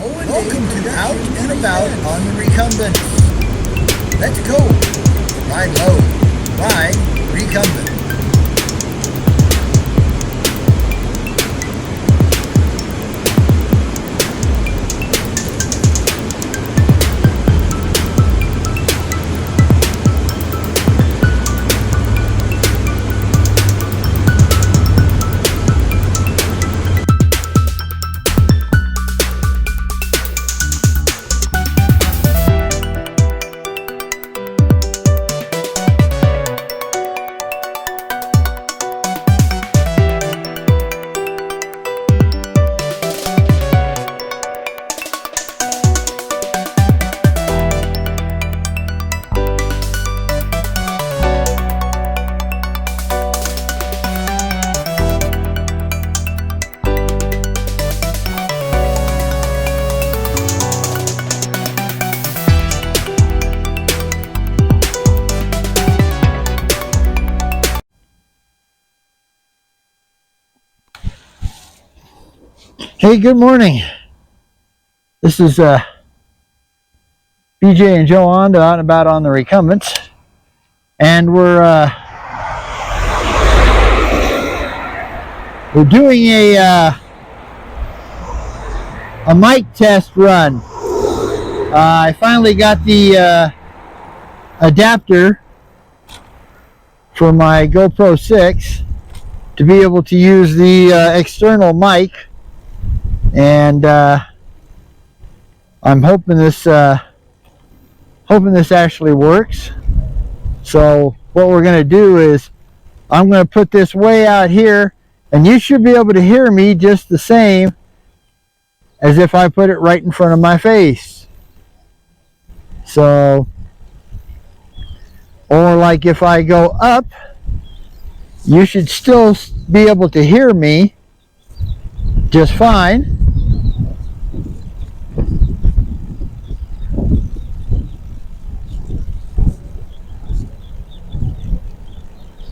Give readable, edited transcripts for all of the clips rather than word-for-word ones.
Welcome to Out and About on the Recumbents. Let's go. Ride low. Ride Recumbent. Hey, good morning. This is BJ and Joe on Out and About on the Recumbents, and we're doing a mic test run. I finally got the adapter for my GoPro 6 to be able to use the external mic. And I'm hoping this actually works. So what we're going to do is I'm going to put this way out here, and you should be able to hear me just the same as if I put it right in front of my face. So, or like if I go up, you should still be able to hear me just fine.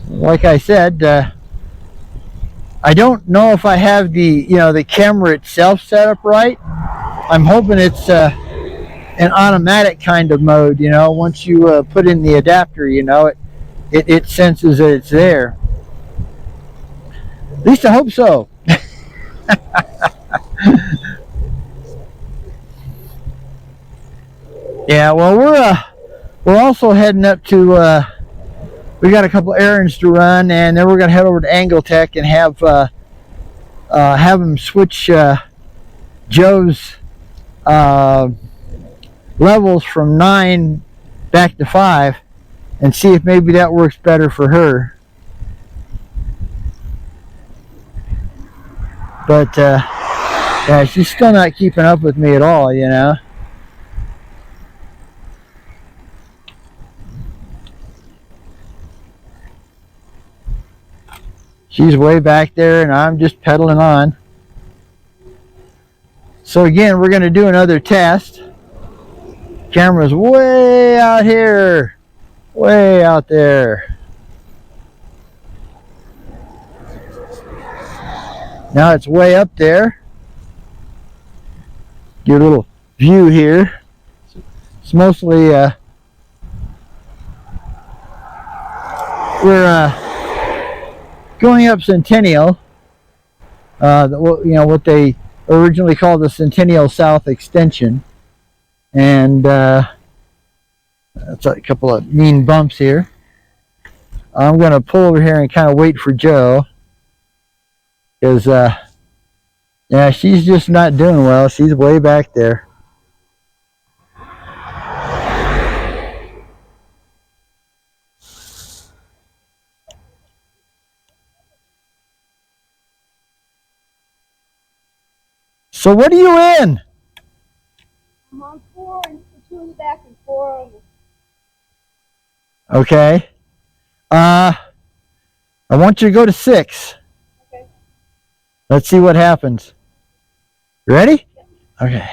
Like I said, I don't know if I have the camera itself set up right. I'm hoping it's an automatic kind of mode. Once you put in the adapter, it senses that it's there. At least I hope so. Yeah, well, we're also heading up to we got a couple errands to run, and then we're gonna head over to Angletech and have them switch Joe's levels from 9 back to 5, and see if maybe that works better for her. But yeah, she's still not keeping up with me at all, She's way back there, and I'm just pedaling on. So again, we're going to do another test. Camera's way out here, way out there. Now it's way up there. Get a little view here. It's mostly we're going up Centennial, what they originally called the Centennial South Extension, and that's a couple of mean bumps here. I'm going to pull over here and kind of wait for Joe, because yeah, she's just not doing well. She's way back there. So what are you in? I'm on 4 and 2 in the back and 4 on the... Okay. I want you to go to 6. Okay. Let's see what happens. Ready? Yep. Okay.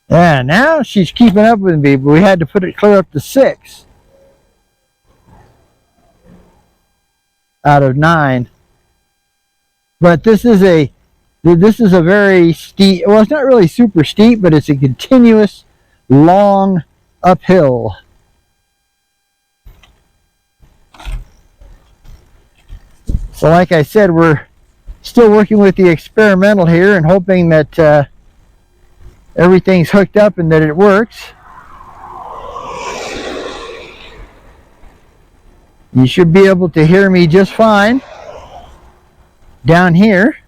Yeah, now she's keeping up with me, but we had to put it clear up to 6 out of 9. But this is a very steep, well, it's not really super steep, but it's a continuous long uphill. So like I said, we're still working with the experimental here and hoping that everything's hooked up and that it works. You should be able to hear me just fine down here.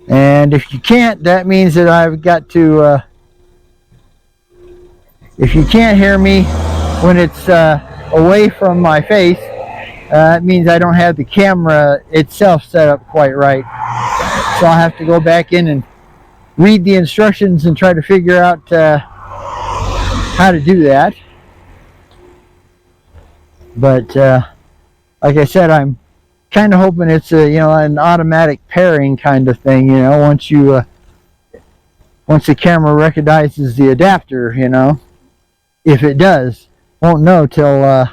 And if you can't, that means that I've got to, if you can't hear me when it's away from my face, it means I don't have the camera itself set up quite right. So I'll have to go back in and read the instructions and try to figure out how to do that. But like I said, I'm kind of hoping it's a, an automatic pairing kind of thing. Once the camera recognizes the adapter, if it does, won't know till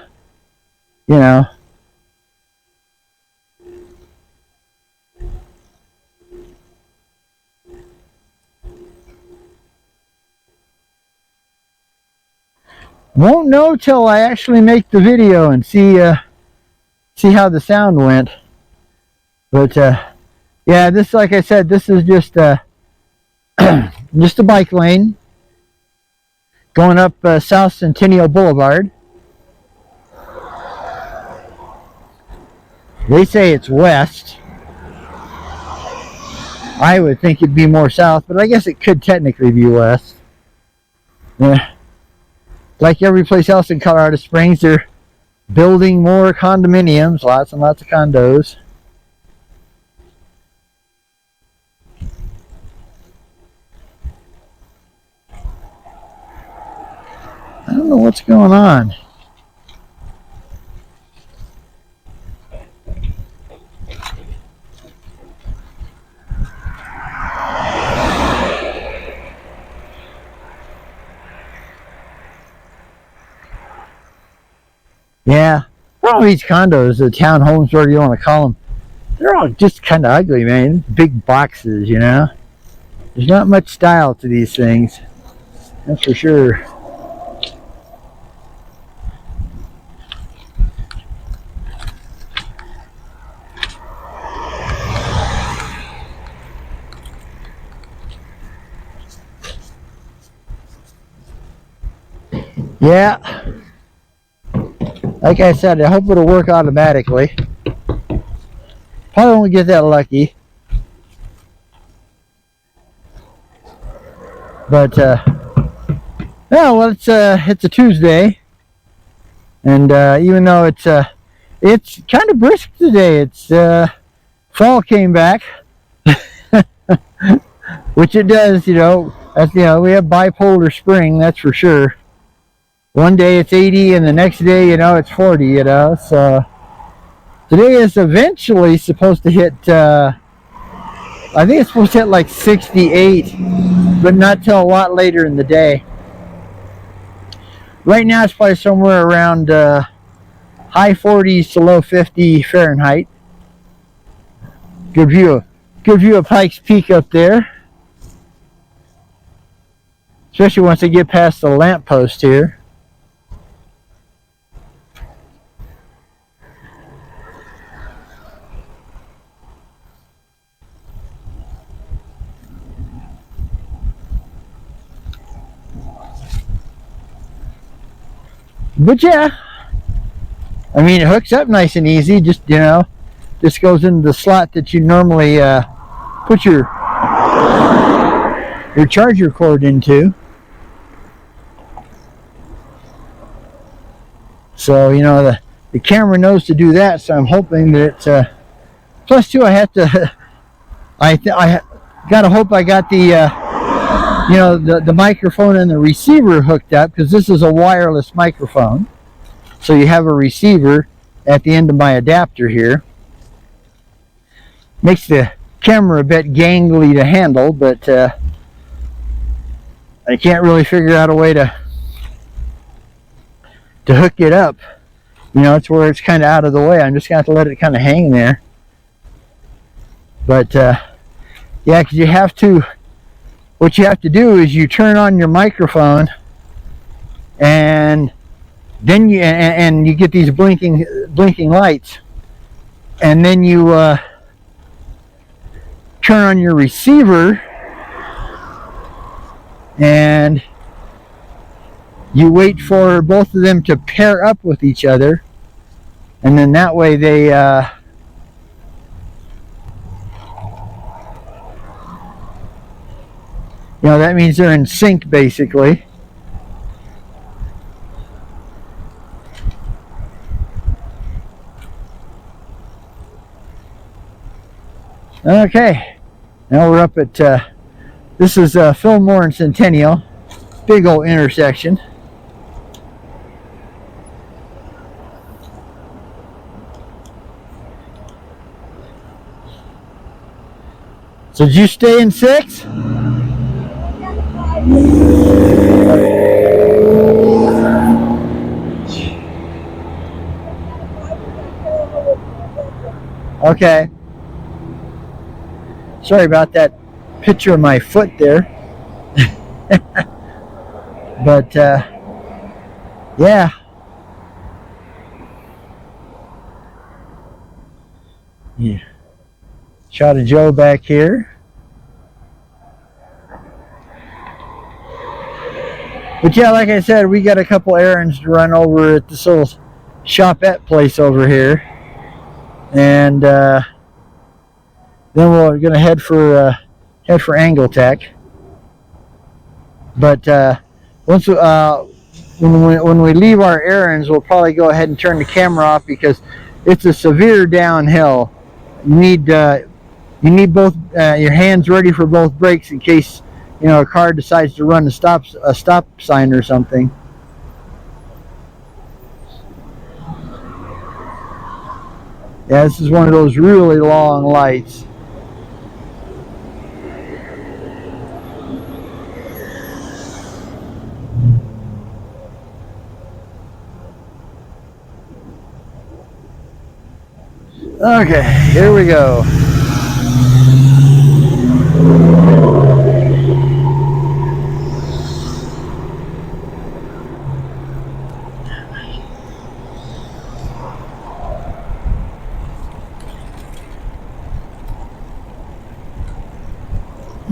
won't know till I actually make the video and see how the sound went. But yeah, this, like I said, this is just just a bike lane going up South Centennial Boulevard. They say it's west. I would think it'd be more south, but I guess it could technically be west. Yeah. Like every place else in Colorado Springs, they're building more condominiums, lots and lots of condos. I don't know what's going on. Yeah, all these condos, the townhomes, whatever you want to call them, they're all just kind of ugly, man. Big boxes, There's not much style to these things, that's for sure. Yeah. Like I said, I hope it'll work automatically. Probably won't get that lucky. But, well, it's a Tuesday. And even though it's kind of brisk today, it's fall came back. Which it does, That's, we have bipolar spring, that's for sure. One day it's 80 and the next day, it's 40, So today is eventually supposed to hit, I think it's supposed to hit like 68, but not till a lot later in the day. Right now it's probably somewhere around high 40s to low 50 Fahrenheit. Good view of Pikes Peak up there. Especially once I get past the lamppost here. But yeah, I mean, it hooks up nice and easy. Just just goes into the slot that you normally put your charger cord into. So the camera knows to do that. So I'm hoping that it's plus two. I have to. I gotta hope I got the. The microphone and the receiver hooked up, because this is a wireless microphone. So you have a receiver at the end of my adapter here. Makes the camera a bit gangly to handle, but I can't really figure out a way to hook it up. You know, it's where it's kind of out of the way. I'm just going to have to let it kind of hang there. But yeah, because you have to, what you have to do is you turn on your microphone, and then you get these blinking lights, and then you turn on your receiver, and you wait for both of them to pair up with each other, and then that way they you know, that means they're in sync basically. Okay, now we're up at this is Fillmore and Centennial, big old intersection. So did you stay in 6? Okay. Sorry about that picture of my foot there. But yeah. Yeah. Shot of Joe back here. But yeah, like I said, we got a couple errands to run over at this little shopette place over here, and then we're gonna head for Angletech. But once when we leave our errands, we'll probably go ahead and turn the camera off because it's a severe downhill. You need both your hands ready for both brakes in case, you know, a car decides to run a stop sign or something. Yeah, this is one of those really long lights. Okay, here we go.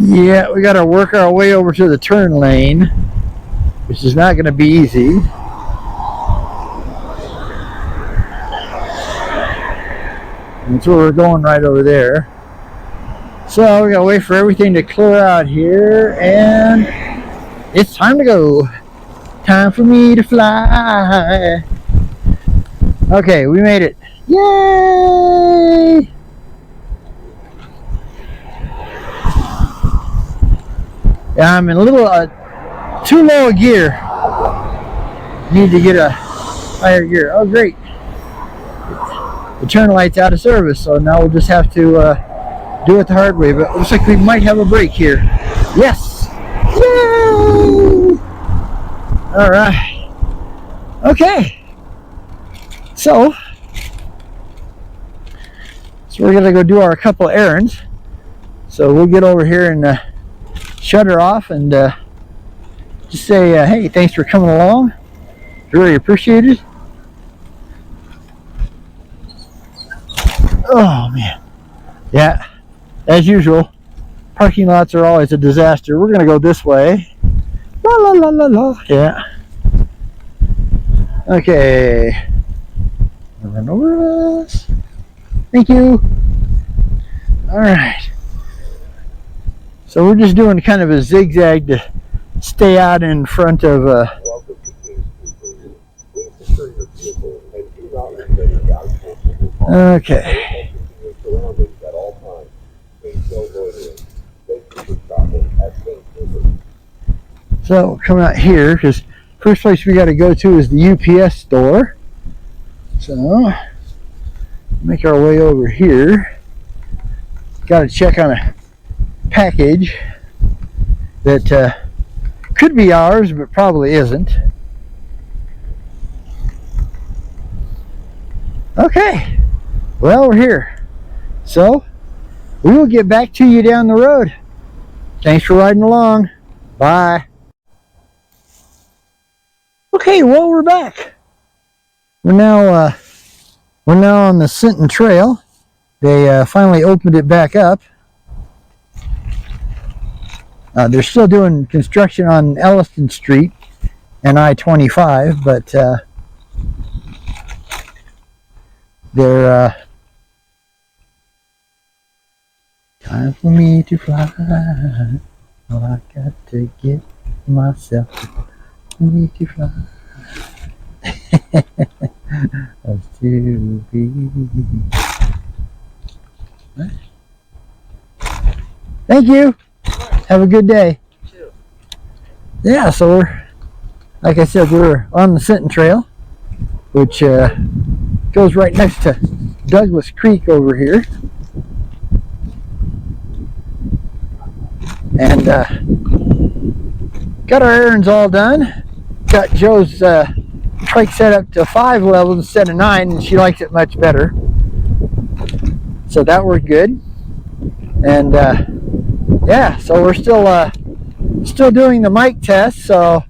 Yeah, we got to work our way over to the turn lane, which is not going to be easy. That's where we're going, right over there. So we got to wait for everything to clear out here, and it's time to go. Time for me to fly. Okay, we made it. Yay! Yeah, I'm in a little too low a gear. Need to get a higher gear. Oh, great. The turn light's out of service, so now we'll just have to do it the hard way. But it looks like we might have a break here. Yes! Yay! All right. Okay. So we're going to go do our couple errands. So we'll get over here and shut her off and just say, hey, thanks for coming along. Really appreciate it. Oh, man. Yeah, as usual, parking lots are always a disaster. We're going to go this way. La, la, la, la, la. Yeah. Okay. Run over us. Thank you. All right. So we're just doing kind of a zigzag to stay out in front of okay. So come out here because first place we got to go to is the UPS store. So make our way over here. got to check on a package that could be ours, but probably isn't. Okay, well, we're here. So, we will get back to you down the road. Thanks for riding along. Bye. Okay, well, we're back. We're now on the Sinton Trail. They finally opened it back up. They're still doing construction on Elliston Street and I-25, but they're time for me to fly. Oh, I got to get myself me to fly. To be. Thank you. Have a good day. Yeah, so we're, like I said, we're on the Sinton Trail, which goes right next to Douglas Creek over here. And got our errands all done. Got Joe's trike set up to 5 levels instead of 9, and she likes it much better. So that worked good. And yeah, so we're still doing the mic test, so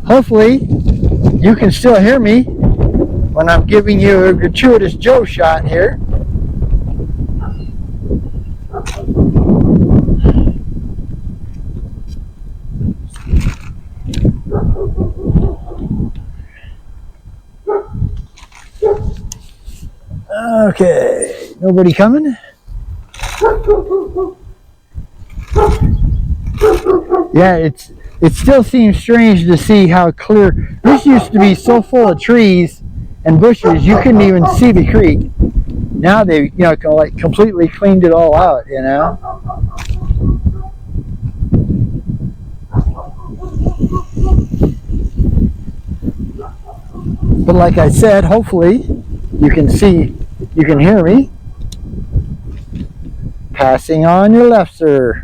hopefully you can still hear me when I'm giving you a gratuitous Joe shot here. Okay, nobody coming? Yeah, it still seems strange to see how clear. This used to be so full of trees and bushes you couldn't even see the creek. Now they, like completely cleaned it all out, But like I said, hopefully you can hear me. Passing on your left, sir.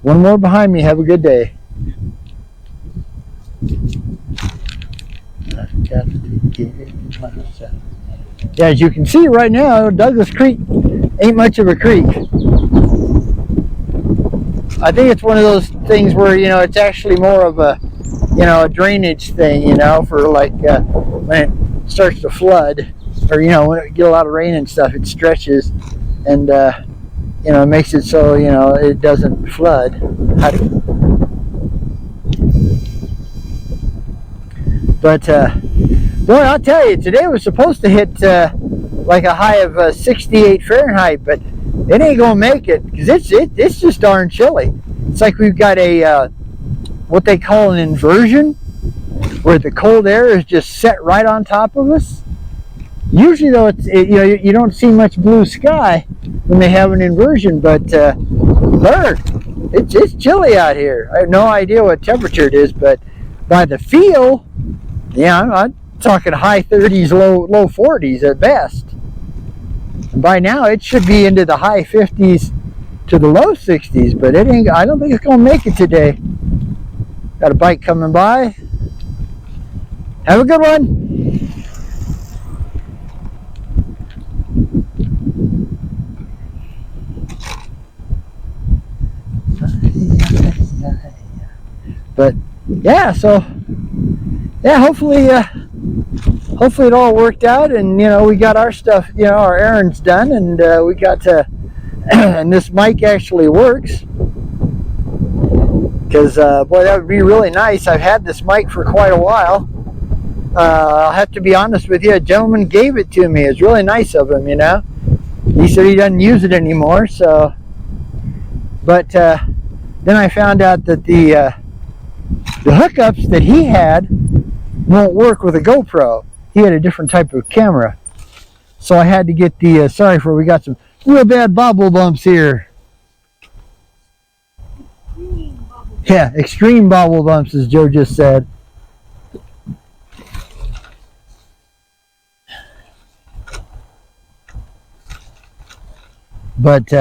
One more behind me. Have a good day. I've got to get myself. Yeah, as you can see right now, Douglas Creek ain't much of a creek. I think it's one of those things where, it's actually more of a, a drainage thing, for like when it starts to flood, or, when it get a lot of rain and stuff, it stretches and, it makes it so, it doesn't flood. But, boy, I'll tell you, today was supposed to hit like a high of 68 Fahrenheit, but it ain't gonna make it because it's just darn chilly. It's like we've got a what they call an inversion, where the cold air is just set right on top of us. Usually, though, you don't see much blue sky when they have an inversion, but it's chilly out here. I have no idea what temperature it is, but by the feel, yeah, I'm talking high 30s, low 40s at best. And by now, it should be into the high 50s to the low 60s, but it ain't. I don't think it's gonna make it today. Got a bike coming by. Have a good one. But yeah, so yeah, hopefully it all worked out, and we got our stuff, our errands done, and we got to, and this mic actually works, because boy, that would be really nice. I've had this mic for quite a while. I'll have to be honest with you, a gentleman gave it to me. It's really nice of him, He said he doesn't use it anymore, so, but then I found out that the hookups that he had won't work with a GoPro. He had a different type of camera. So I had to get the, we got some real bad bobble bumps here. Yeah, extreme bobble bumps, as Joe just said. But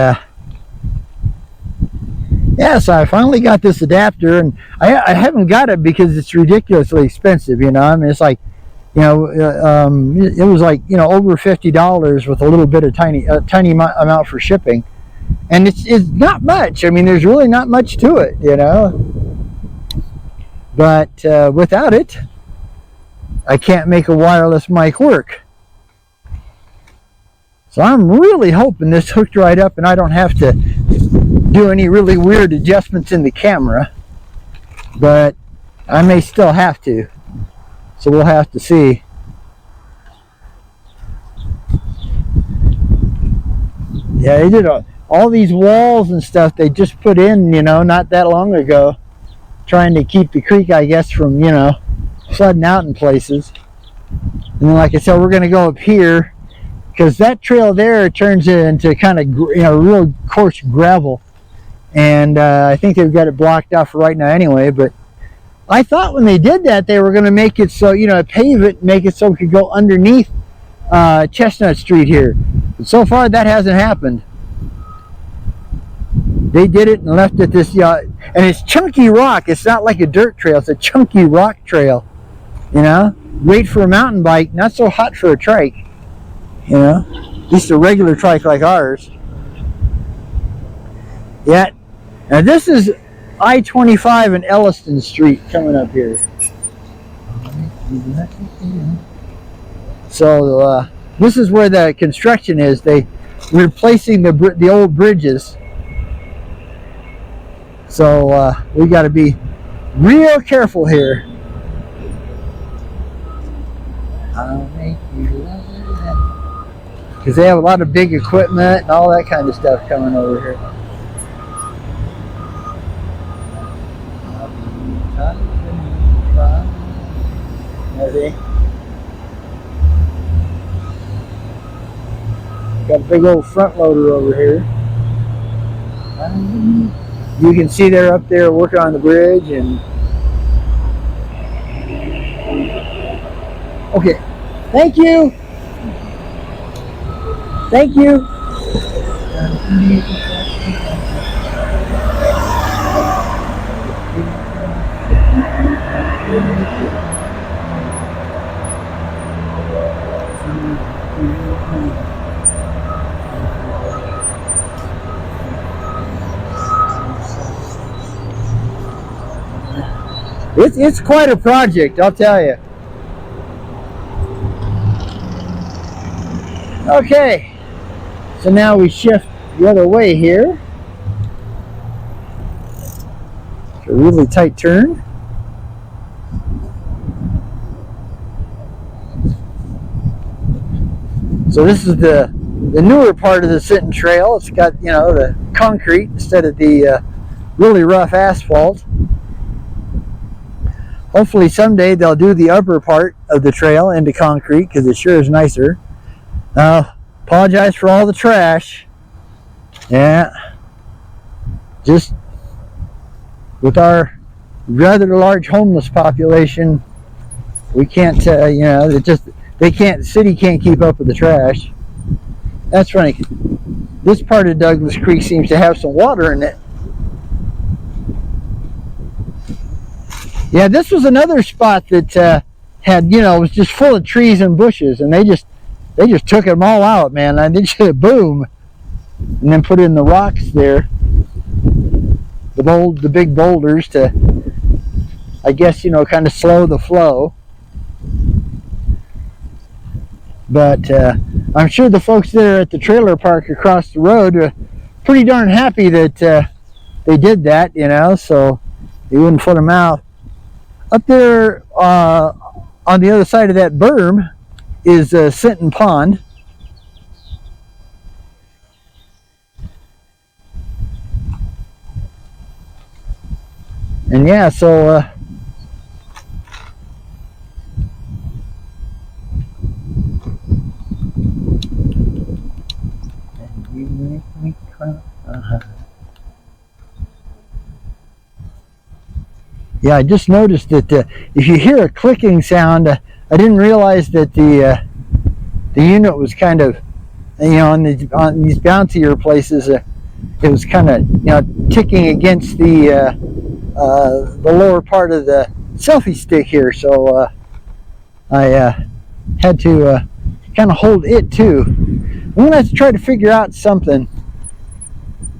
Yeah, so I finally got this adapter, and I haven't got it because it's ridiculously expensive. You know, I mean, it's like, you know, it was like, you know, over $50 with a little bit of tiny amount for shipping, and it's not much. I mean, there's really not much to it, you know. But without it, I can't make a wireless mic work. So I'm really hoping this hooked right up and I don't have to do any really weird adjustments in the camera. But I may still have to. So we'll have to see. Yeah, they did all these walls and stuff they just put in, you know, not that long ago. Trying to keep the creek, I guess, from, you know, flooding out in places. And then, like I said, we're going to go up here because that trail there turns into kind of, you know, real coarse gravel, and I think they've got it blocked off right now anyway. But I thought when they did that, they were going to make it so, you know, pave it, make it so it could go underneath Chestnut Street here. But so far, that hasn't happened. They did it and left it this, and it's chunky rock. It's not like a dirt trail. It's a chunky rock trail, you know. Great for a mountain bike, not so hot for a trike, you know. At least a regular trike like ours. Yeah. Now this is I-25 and Elliston Street coming up here. So this is where the construction is. They're replacing the old bridges. So we got to be real careful here. I'll make you love it. Because they have a lot of big equipment and all that kind of stuff coming over here. Got a big old front loader over here. You can see they're up there working on the bridge. And okay, thank you. Thank you. It's quite a project, I'll tell you. Okay, so now we shift the other way here. It's a really tight turn. So this is the newer part of the Sinton Trail. It's got, you know, the concrete instead of the really rough asphalt. Hopefully someday they'll do the upper part of the trail into concrete because it sure is nicer. Apologize for all the trash. Yeah. Just with our rather large homeless population, we can't, you know, the city can't keep up with the trash. That's funny. This part of Douglas Creek seems to have some water in it. Yeah, this was another spot that had, you know, was just full of trees and bushes, and they just took them all out, man. And they just boom, and then put in the rocks there, the big boulders to, I guess, you know, kind of slow the flow. But I'm sure the folks there at the trailer park across the road are pretty darn happy that they did that, you know, so they wouldn't put them out. Up there on the other side of that berm is Sinton Pond. And yeah, so you make me cry. Yeah, I just noticed that if you hear a clicking sound, I didn't realize that the unit was kind of, you know, on these bouncier places, it was kind of, you know, ticking against the lower part of the selfie stick here, so I had to kind of hold it too. I'm gonna have to try to figure out something,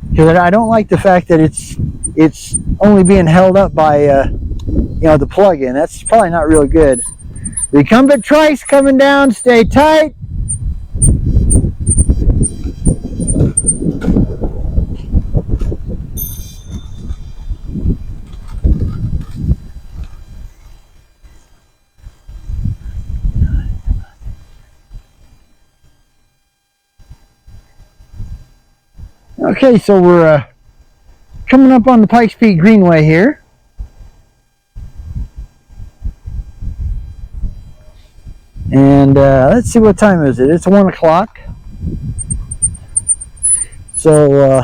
because I don't like the fact that it's only being held up by you know, the plug-in. That's probably not real good. Recumbent trike's coming down. Stay tight. Okay, so we're coming up on the Pikes Peak Greenway here. And let's see, what time is it? It's 1 o'clock. So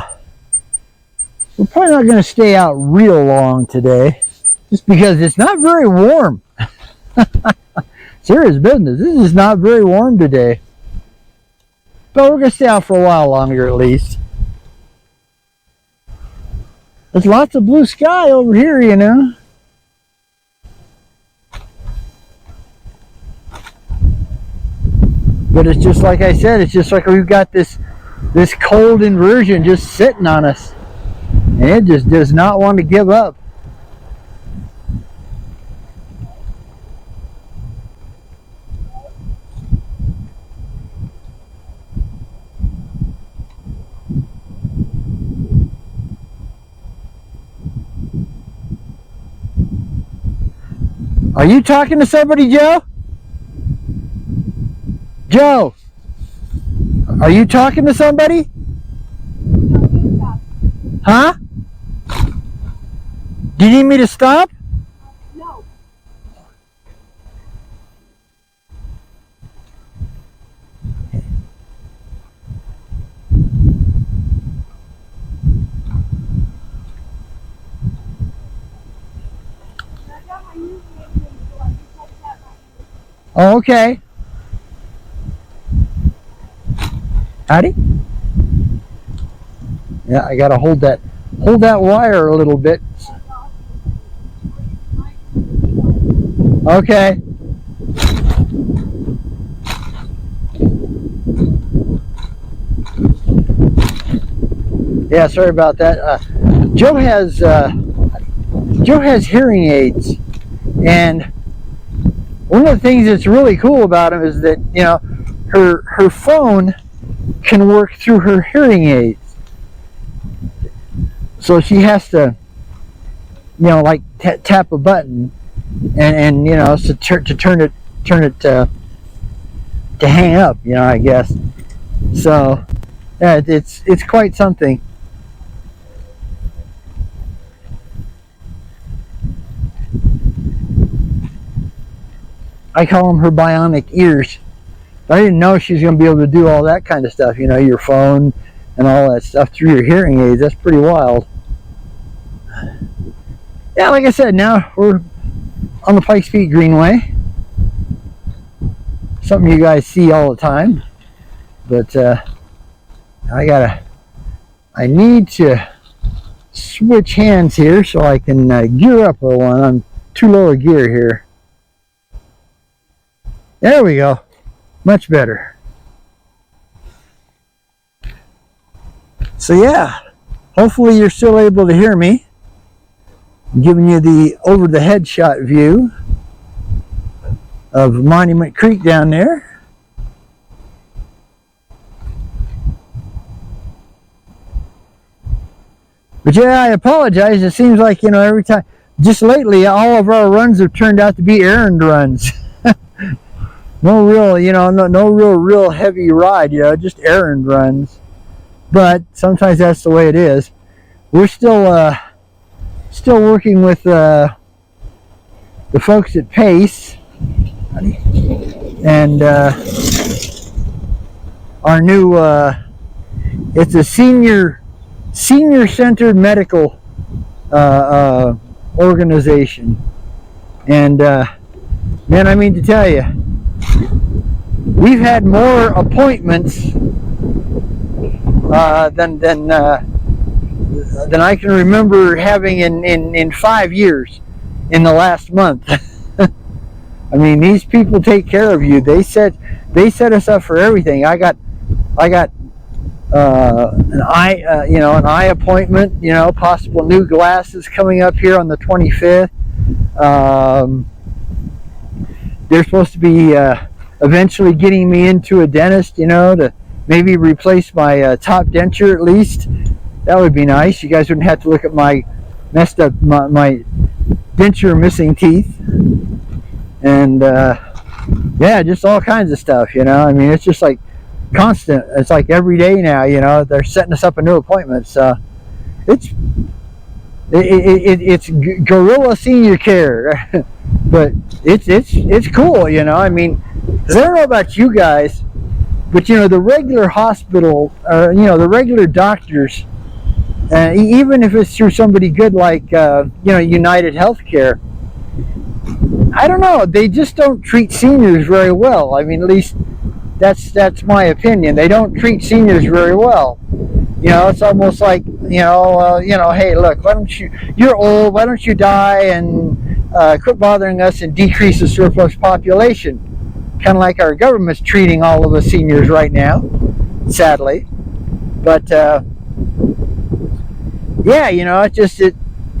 we're probably not going to stay out real long today, just because it's not very warm. Serious business. This is not very warm today. But we're going to stay out for a while longer at least. There's lots of blue sky over here, you know. But it's just like I said, it's just like we've got this cold inversion just sitting on us. And it just does not want to give up. Are you talking to somebody, Joe? Joe, are you talking to somebody? Huh? Do you need me to stop? No. Oh, okay. Howdy? Yeah, I gotta hold that wire a little bit. Okay. Yeah, sorry about that. Joe has hearing aids, and one of the things that's really cool about him is that, you know, her phone can work through her hearing aids. So she has to, you know, like tap a button, and you know, so to turn it to hang up, you know, I guess. So yeah, it's quite something. I call them her bionic ears. I didn't know she was going to be able to do all that kind of stuff, you know, your phone and all that stuff through your hearing aids. That's pretty wild. Yeah, like I said, now we're on the Pikes Peak Greenway. Something you guys see all the time. But I need to switch hands here so I can gear up a little one. I'm too low a gear here. There we go. Much better. So yeah, hopefully you're still able to hear me. I'm giving you the over the head shot view of Monument Creek down there. But yeah, I apologize. It seems like, you know, every time, just lately, all of our runs have turned out to be errand runs. No real, you know, no real heavy ride, you know, just errand runs. But sometimes that's the way it is. We're still working with the folks at Pace, and our new it's a senior centered medical organization, and man, I mean to tell you, we've had more appointments than than I can remember having in 5 years in the last month. I mean, these people take care of you. They set us up for everything. I got an eye appointment. You know, possible new glasses coming up here on the 25th. They're supposed to be eventually getting me into a dentist. You know, to maybe replace my top denture at least. That would be nice. You guys wouldn't have to look at my messed up my denture missing teeth. And yeah, just all kinds of stuff, you know. I mean, it's just like constant. It's like every day now, you know. They're setting us up a new appointment. So it's guerrilla senior care, but it's cool, you know. I mean, I don't know about you guys, but you know, the regular hospital, or you know, the regular doctors, even if it's through somebody good like you know, United Healthcare, I don't know, they just don't treat seniors very well. I mean, at least that's my opinion. They don't treat seniors very well. You know, it's almost like, you know, hey, look, why don't you're old, why don't you die and quit bothering us and decrease the surplus population? Kind of like our government's treating all of us seniors right now, sadly. But yeah, you know,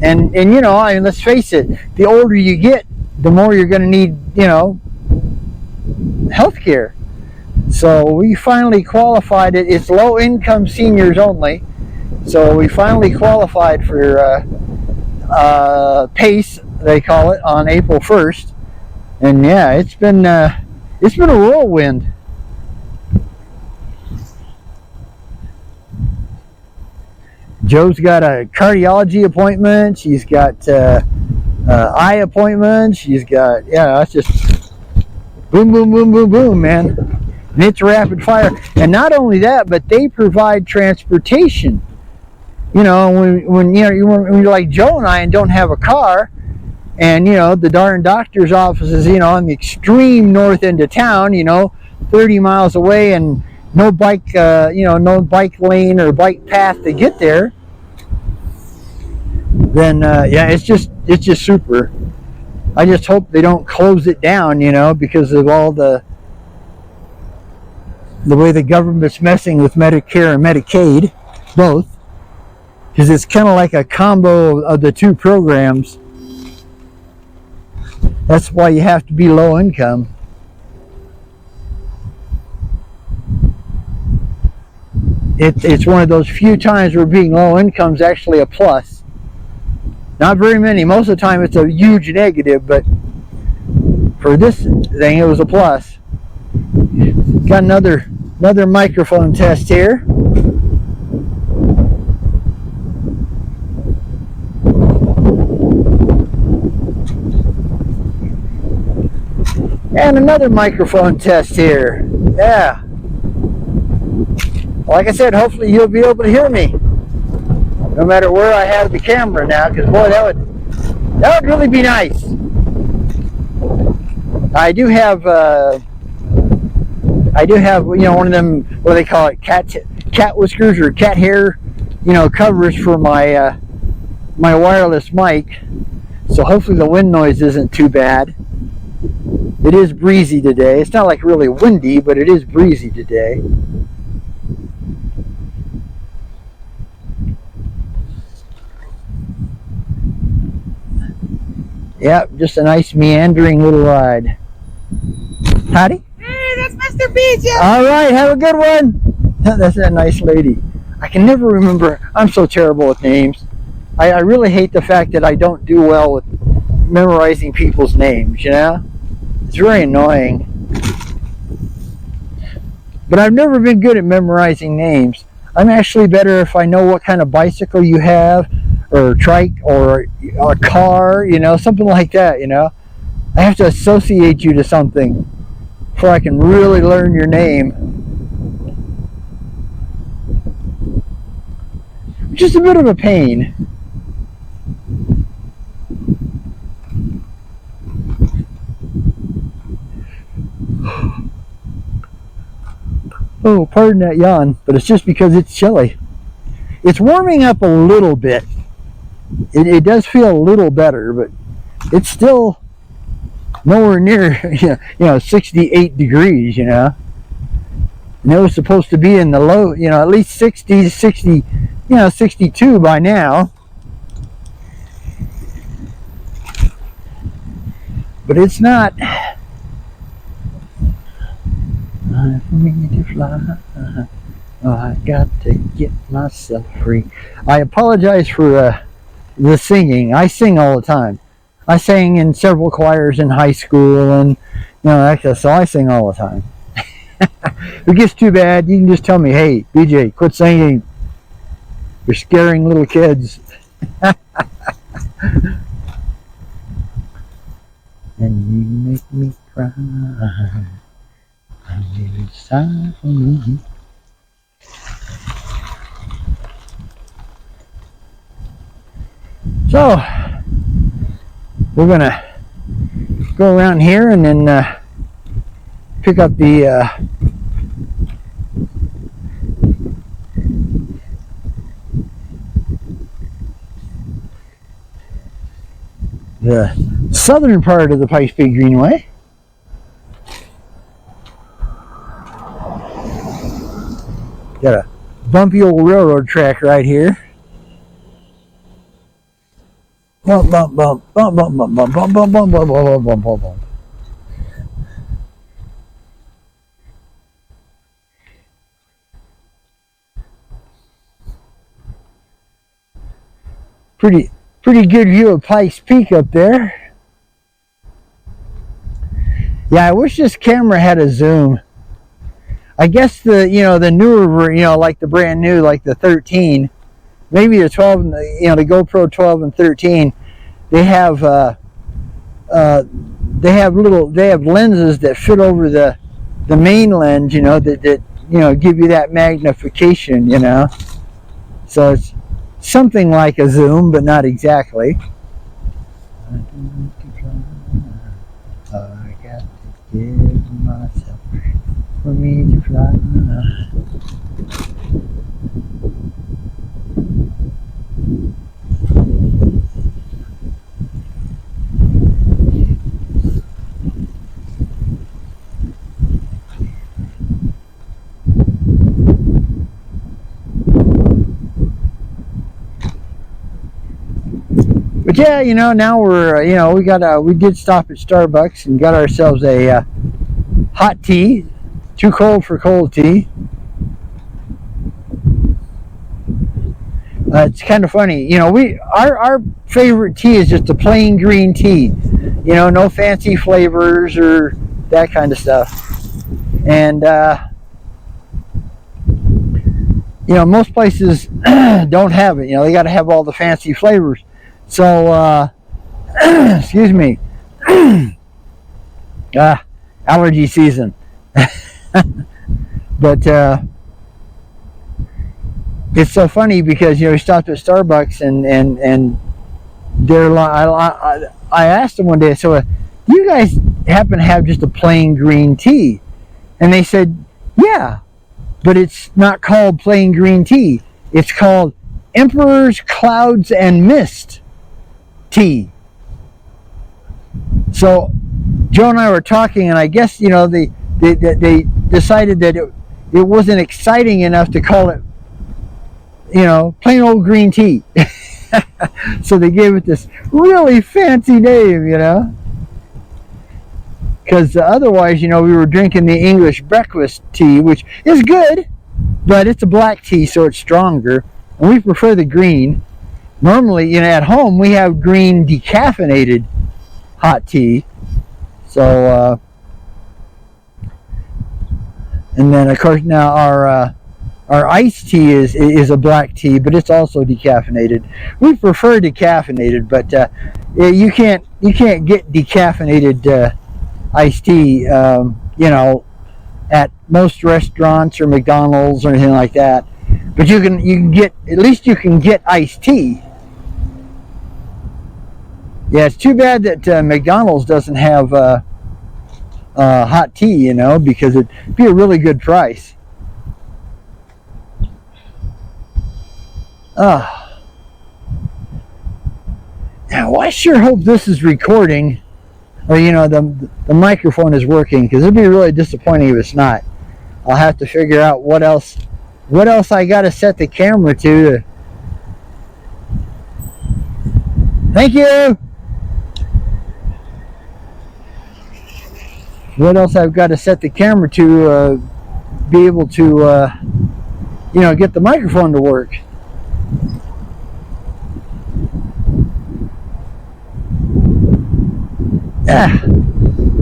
and you know, I mean, let's face it, the older you get, the more you're going to need, you know, health care. So we finally qualified it. It's low income seniors only. So we finally qualified for PACE, they call it, on April 1st. And yeah, it's been a whirlwind. Joe's got a cardiology appointment. She's got eye appointments. She's got, yeah, it's just boom, boom, boom, boom, boom, man. And it's rapid fire. And not only that, but they provide transportation. You know, when you're like Joe and I and don't have a car, and you know, the darn doctor's office is, you know, on the extreme north end of town, you know, 30 miles away, and no bike, you know, no bike lane or bike path to get there, then yeah, it's just super. I just hope they don't close it down, you know, because of all the way the government's messing with Medicare and Medicaid, both, because it's kind of like a combo of the two programs. That's why you have to be low income. It's one of those few times where being low income is actually a plus. Not very many. Most of the time it's a huge negative, but for this thing it was a plus. Got another microphone test here. And another microphone test here. Yeah. Like I said, hopefully you'll be able to hear me, no matter where I have the camera now, because boy, that would really be nice. I do have you know, one of them, what do they call it, cat whiskers or cat hair, you know, covers for my my wireless mic. So hopefully the wind noise isn't too bad. It is breezy today. It's not like really windy, but it is breezy today. Yep, just a nice meandering little ride. Howdy? Hey, that's Mr. BJ. All right, have a good one. That's a nice lady. I can never remember. I'm so terrible with names. I really hate the fact that I don't do well with memorizing people's names, you know? It's very annoying. But I've never been good at memorizing names. I'm actually better if I know what kind of bicycle you have, or trike, or a car, you know, something like that, you know. I have to associate you to something before I can really learn your name. Just a bit of a pain. Oh, pardon that yawn, but it's just because it's chilly. it's warming up a little bit. It does feel a little better, but it's still nowhere near 68 degrees, and it was supposed to be in the low, at least 60, 62 by now. But it's not. For me to fly, I got to get myself free. I apologize for the singing. I sing all the time. I sang in several choirs in high school, and so I sing all the time. If it gets too bad, you can just tell me, "Hey, BJ, quit singing. You're scaring little kids." And you make me cry. Inside me. So we're gonna go around here and then pick up the southern part of the Pikes Peak Greenway. Got a bumpy old railroad track right here. Bump, bump, bump, bump, bump, bump, bump, bump, bump, bump, bump, bump, bump, bump, bump. Pretty good view of Pikes Peak up there. Yeah, I wish this camera had a zoom. I guess the newer, like the brand new, like the 13, maybe the 12, the GoPro 12 and 13, they have lenses that fit over the main lens, that give you that magnification, So it's something like a zoom, but not exactly. I got to give myself for me to fly. But yeah, now we're, we did stop at Starbucks and got ourselves a hot tea. Too cold for cold tea. It's kind of funny, our favorite tea is just a plain green tea. No fancy flavors or that kind of stuff. And most places don't have it. They got to have all the fancy flavors. So, excuse me, allergy season. But it's so funny because we stopped at Starbucks and they're I asked them one day, so do you guys happen to have just a plain green tea? And they said, yeah, but it's not called plain green tea. It's called Emperor's Clouds and Mist tea. So Joe and I were talking, and I guess they decided that it wasn't exciting enough to call it plain old green tea. So they gave it this really fancy name, because otherwise we were drinking the English breakfast tea, which is good, but it's a black tea, so it's stronger, and we prefer the green. Normally, at home we have green decaffeinated hot tea. So, and then of course now our iced tea is a black tea, but it's also decaffeinated. We prefer decaffeinated, but you can't get decaffeinated iced tea, at most restaurants or McDonald's or anything like that. But you can get, at least you can get iced tea. Yeah, it's too bad that McDonald's doesn't have hot tea, because it'd be a really good price. Now, I sure hope this is recording, or the microphone is working, because it'd be really disappointing if it's not. I'll have to figure out what else I got to set the camera to. Thank you. What else I've got to set the camera to be able to get the microphone to work. Yeah.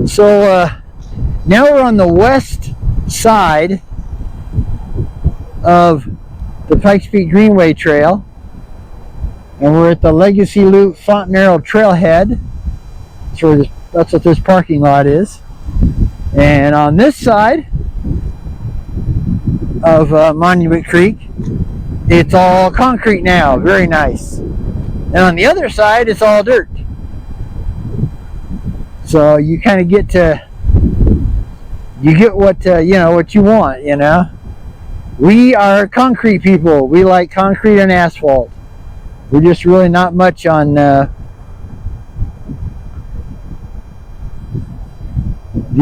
So now we're on the west side of the Pikes Peak Greenway Trail, and we're at the Legacy Loop Fontanero Trailhead. That's what this parking lot is. And on this side of Monument Creek, it's all concrete now. Very nice. And on the other side, it's all dirt. So you kind of get what what you want. We are concrete people. We like concrete and asphalt. We're just really not much on the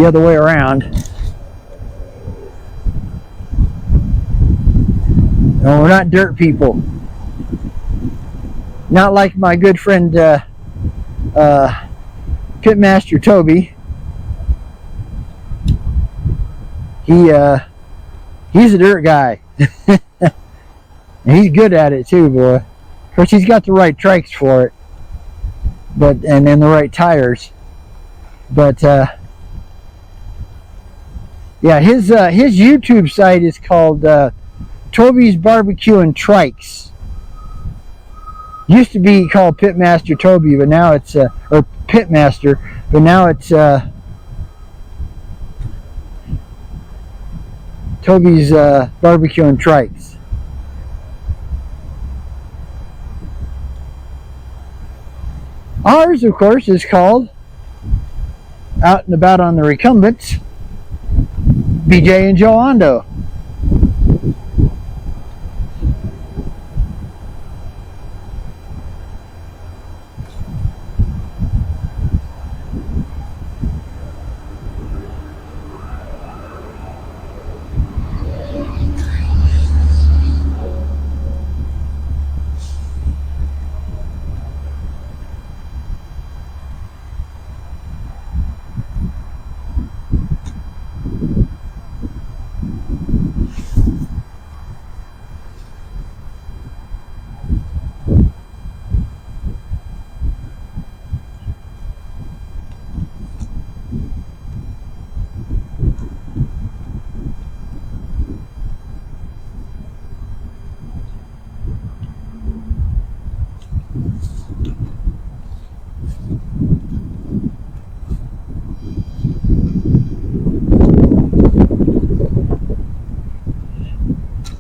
other way around. No, we're not dirt people. Not like my good friend Pitmaster Toby. He's a dirt guy. And he's good at it too, boy. Of course, he's got the right trikes for it, and then the right tires. But yeah, his YouTube site is called Toby's Barbecue and Trikes. Used to be called Pitmaster Toby, but now it's or Pitmaster, but now it's Toby's Barbecue and Trikes. Ours, of course, is called Out and About on the Recumbents, BJ and Joe Ondo.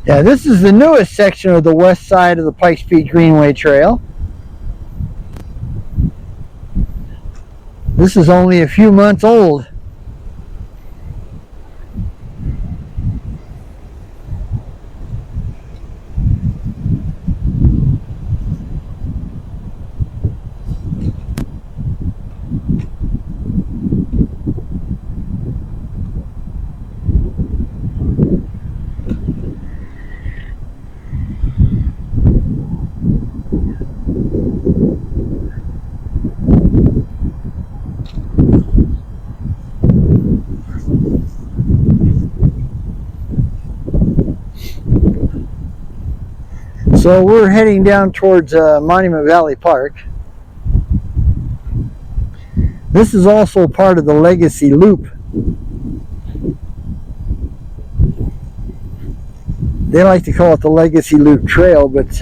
Yeah, this is the newest section of the west side of the Pikes Peak Greenway Trail. This is only a few months old. So we're heading down towards Monument Valley Park. This is also part of the Legacy Loop. They like to call it the Legacy Loop Trail, but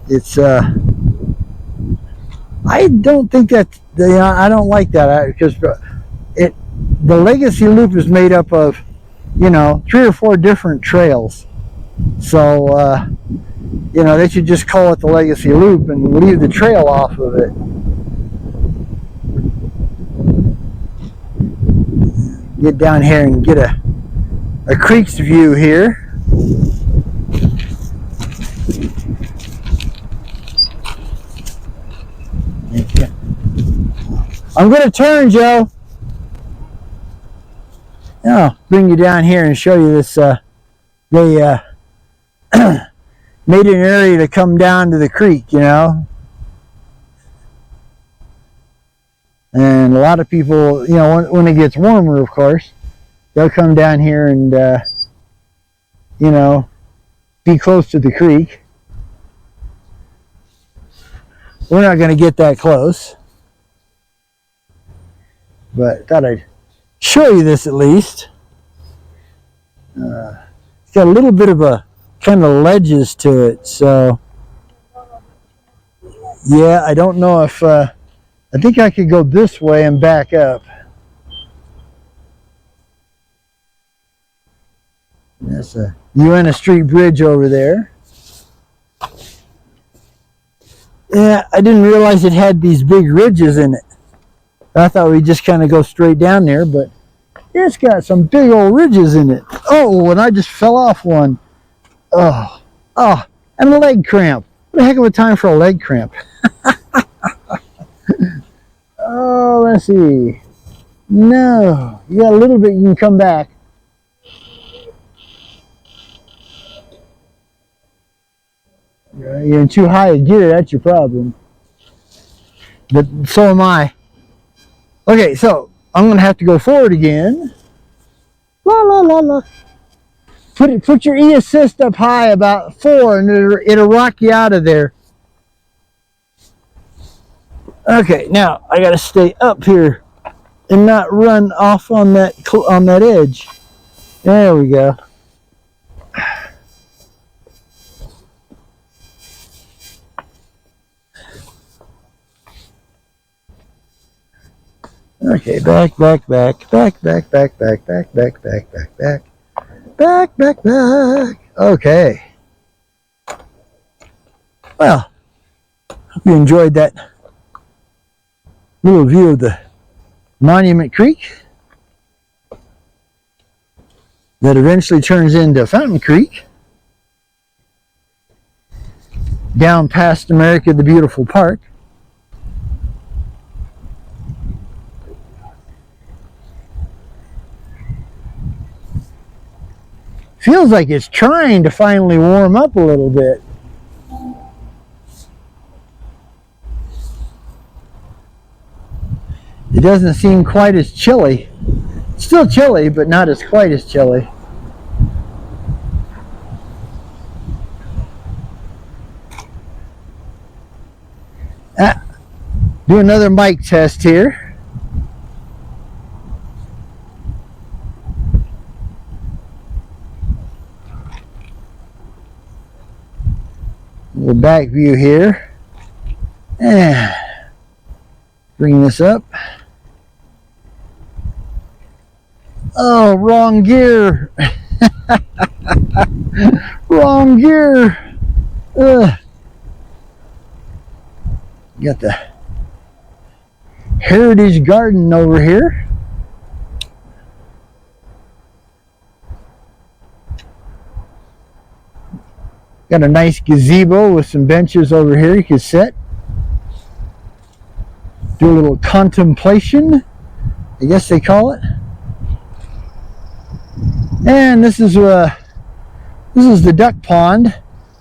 it's I don't think that I don't like that, because the Legacy Loop is made up of 3 or 4 different trails. So they should just call it the Legacy Loop and leave the trail off of it. Get down here and get a creek's view here. I'm going to turn, Joe. I'll bring you down here and show you this. They made an area to come down to the creek, you know. And a lot of people, you know, when it gets warmer, of course, they'll come down here and, you know, be close to the creek. We're not going to get that close. But I thought I'd show you this at least. It's got a little bit of a kind of ledges to it, so yeah, I don't know if I think I could go this way and back up. That's a Uena Street Bridge over there. Yeah, I didn't realize it had these big ridges in it. I thought we'd just kind of go straight down there, but it's got some big old ridges in it. Oh, and I just fell off one. Oh, and a leg cramp. What a heck of a time for a leg cramp. Oh, let's see. No, you got a little bit, you can come back. You're in too high a gear, that's your problem. But so am I. Okay, so I'm going to have to go forward again. La la la la. Put your E-assist up high about 4 and it'll rock you out of there. Okay, now I got to stay up here and not run off on that edge. There we go. Okay, back. Okay. Well, hope you enjoyed that little view of the Monument Creek that eventually turns into Fountain Creek down past America the Beautiful Park. Feels like it's trying to finally warm up a little bit. It doesn't seem quite as chilly. It's still chilly, but not as quite as chilly. Do another mic test here. The back view here, and bring this up. Oh, wrong gear. Wrong gear. Got the Heritage Garden over here. Got a nice gazebo with some benches over here you can sit. Do a little contemplation, I guess they call it. And this is the duck pond. I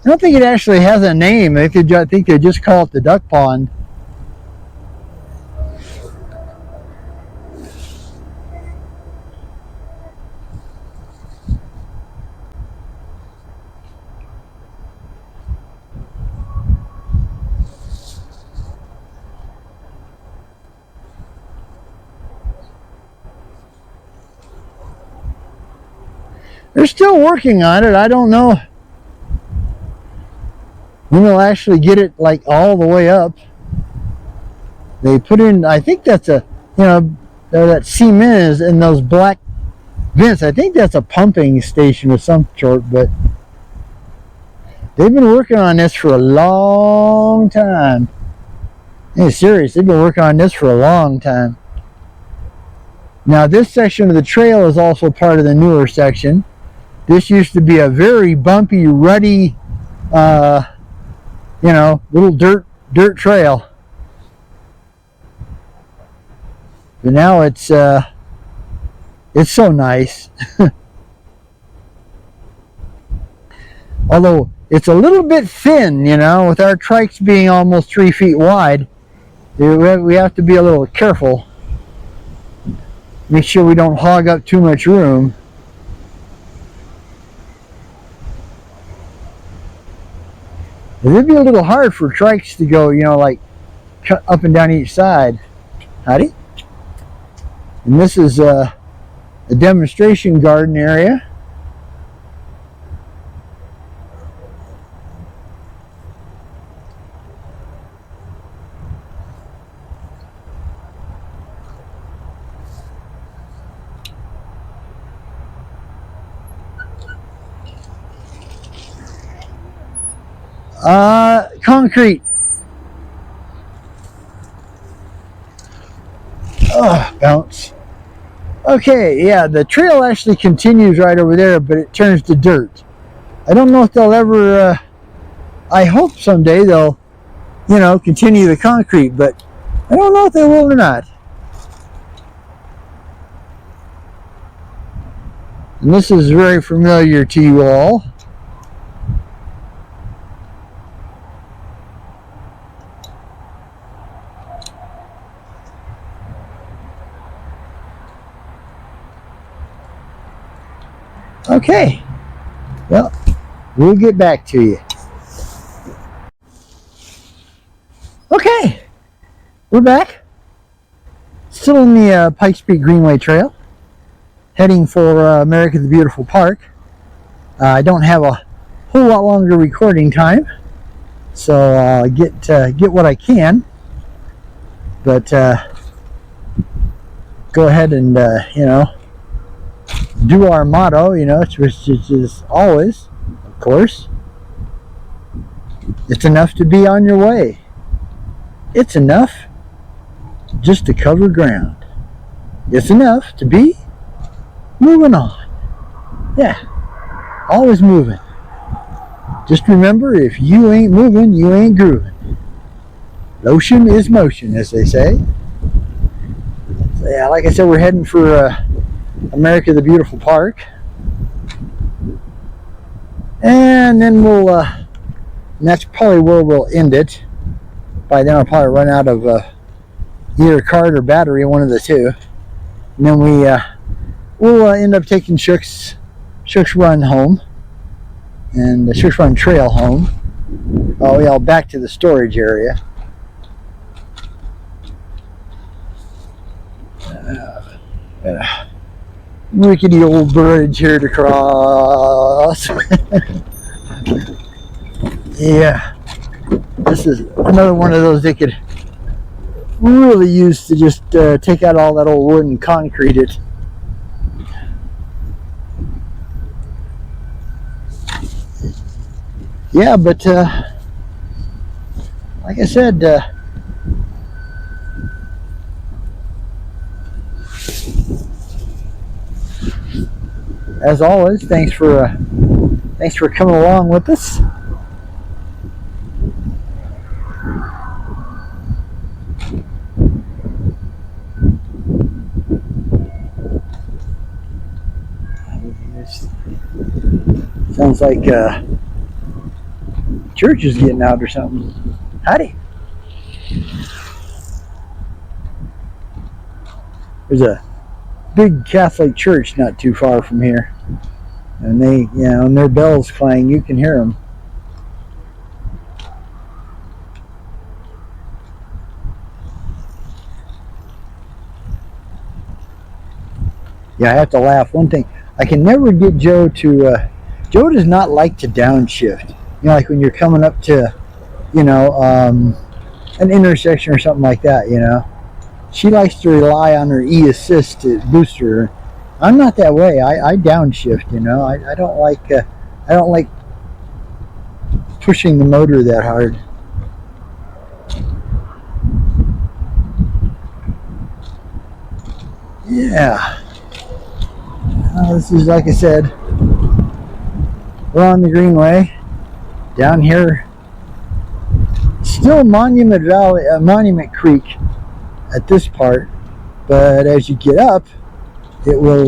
don't think it actually has a name. I think they just call it the duck pond. They're still working on it. I don't know when they'll actually get it like all the way up. They put in, I think that's a, you know, that cement is in those black vents. I think that's a pumping station of some sort, but they've been working on this for a long time. Hey, serious, they've been working on this for a long time. Now this section of the trail is also part of the newer section. This used to be a very bumpy, rutty, you know, little dirt trail. But now it's so nice. Although it's a little bit thin, you know, with our trikes being almost 3 feet wide, we have to be a little careful. Make sure we don't hog up too much room. It'd be a little hard for trikes to go, you know, like up and down each side. Howdy. And this is a demonstration garden area. Concrete. Bounce. Okay, yeah, the trail actually continues right over there, but it turns to dirt. I don't know if they'll ever, I hope someday they'll, you know, continue the concrete, but I don't know if they will or not. And this is very familiar to you all. Okay, well, we'll get back to you. Okay, we're back. Still in the Pikes Peak Greenway Trail, heading for America the Beautiful Park. I don't have a whole lot longer recording time, so I'll get what I can. But go ahead and you know, do our motto, you know, which is always, of course, it's enough to be on your way. It's enough just to cover ground. It's enough to be moving on. Yeah, always moving. Just remember, if you ain't moving, you ain't grooving. Lotion is motion, as they say. So yeah, like I said, we're heading for America the Beautiful Park, and then we'll and that's probably where we'll end it. By then I'll probably run out of either card or battery, one of the two, and then we'll end up taking Shook's Run home, and the Shook's Run Trail home. Oh yeah, back to the storage area. Rickety old bridge here to cross. Yeah, this is another one of those they could really use to just take out all that old wood and concrete it. Yeah, but like I said, as always, thanks for coming along with us. Sounds like church is getting out or something. Howdy. There's a big Catholic church not too far from here, and they, you know, and their bells clang. You can hear them. Yeah, I have to laugh. One thing, I can never get Joe to. Joe does not like to downshift. You know, like when you're coming up to, you know, an intersection or something like that. You know, she likes to rely on her e-assist to boost her. I'm not that way. I downshift. You know, I don't like pushing the motor that hard. Yeah. This is, like I said, we're on the Greenway down here. Still Monument Valley, Monument Creek at this part. but as you get up, it will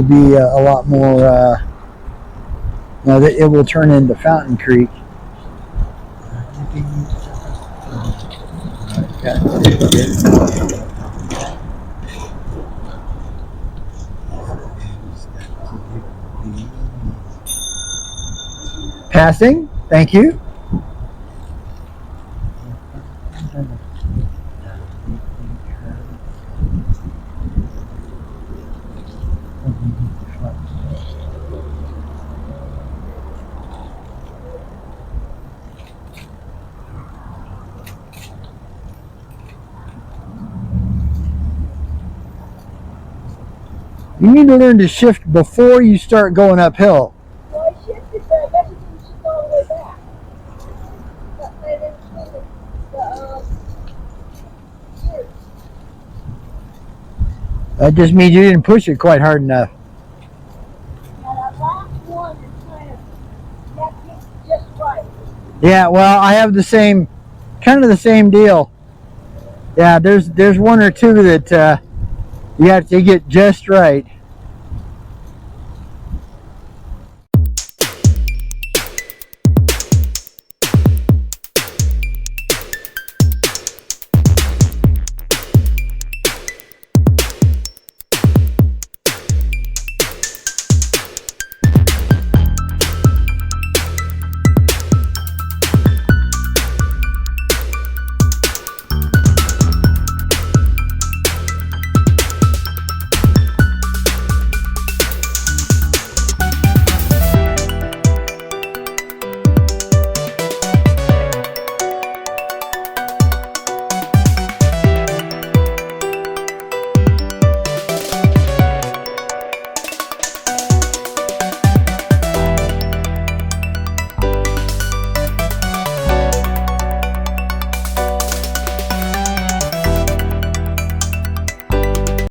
be a lot more. It will turn into Fountain Creek. Passing, thank you. You need to learn to shift before you start going uphill. Well, I shifted, but I guess it didn't shift all the way back. But I didn't shift gears. That just means you didn't push it quite hard enough. Now that last one is kind of, that hit just right. Yeah, well, I have kind of the same deal. Yeah, there's one or two that you have to get just right.